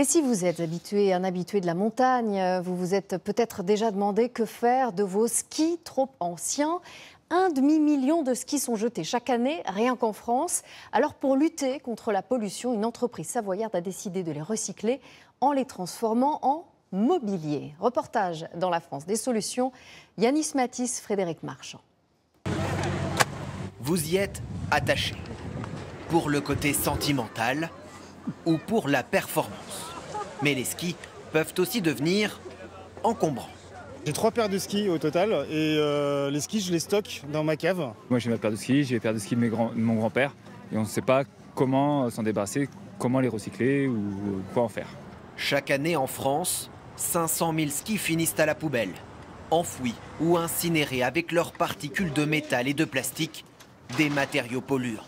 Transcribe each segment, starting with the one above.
Et si vous êtes un habitué de la montagne, vous vous êtes peut-être déjà demandé que faire de vos skis trop anciens. 1,5 million de skis sont jetés chaque année, rien qu'en France. Alors pour lutter contre la pollution, une entreprise savoyarde a décidé de les recycler en les transformant en mobilier. Reportage dans la France des solutions, Yanis Matisse, Frédéric Marchand. Vous y êtes attaché, pour le côté sentimental ou pour la performance. Mais les skis peuvent aussi devenir encombrants. J'ai 3 paires de skis au total et les skis je les stocke dans ma cave. Moi j'ai ma paire de skis, j'ai les paires de skis de mon grand-père et on ne sait pas comment s'en débarrasser, comment les recycler ou quoi en faire. Chaque année en France, 500 000 skis finissent à la poubelle, enfouis ou incinérés avec leurs particules de métal et de plastique, des matériaux polluants.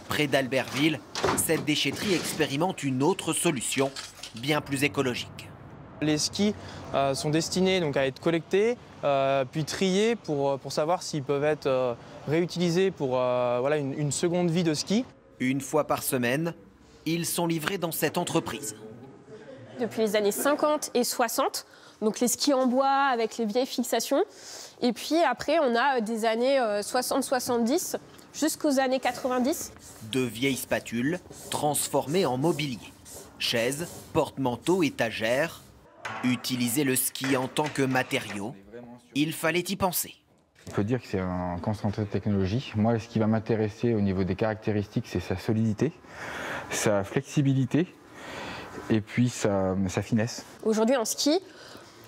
Près d'Albertville, cette déchetterie expérimente une autre solution, bien plus écologique. Les skis sont destinés donc à être collectés, puis triés pour savoir s'ils peuvent être réutilisés pour voilà, une seconde vie de ski. Une fois par semaine, ils sont livrés dans cette entreprise. Depuis les années 50 et 60, donc les skis en bois avec les vieilles fixations. Et puis après, on a des années 60-70 jusqu'aux années 90. De vieilles spatules transformées en mobilier. Chaises, porte-manteaux, étagères. Utiliser le ski en tant que matériau, il fallait y penser. Il faut dire que c'est un concentré de technologie. Moi, ce qui va m'intéresser au niveau des caractéristiques, c'est sa solidité, sa flexibilité et puis sa finesse. Aujourd'hui, un ski,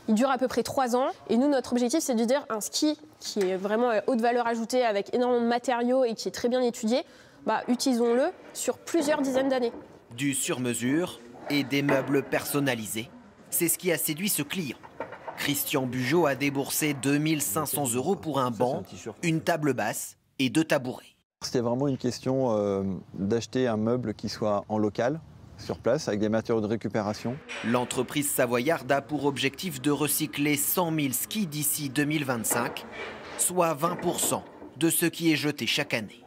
il dure à peu près 3 ans. Et nous, notre objectif, c'est de dire un ski qui est vraiment haute valeur ajoutée avec énormément de matériaux et qui est très bien étudié, utilisons-le sur plusieurs dizaines d'années. Du sur-mesure et des meubles personnalisés. C'est ce qui a séduit ce client. Christian Bugeaud a déboursé 2 500 € pour un banc, une table basse et 2 tabourets. C'était vraiment une question d'acheter un meuble qui soit en local, sur place, avec des matériaux de récupération. L'entreprise savoyarde a pour objectif de recycler 100 000 skis d'ici 2025, soit 20% de ce qui est jeté chaque année.